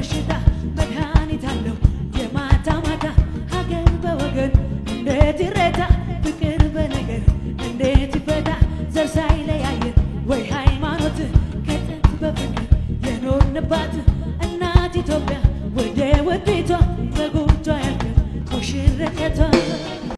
በሽታ መድኃኒት አለው የማታ ማታ ሀገር በወገን እንዴት ይረታ ፍቅር በነገር እንዴት ይፈታ ዘር ሳይለያየን ወይ ሃይማኖት ከጥንት በፍቅር የኖርንባት እናት ኢትዮጵያ ወደ ውዲቷ በጎጇ ያልከን ሙሽርነቷ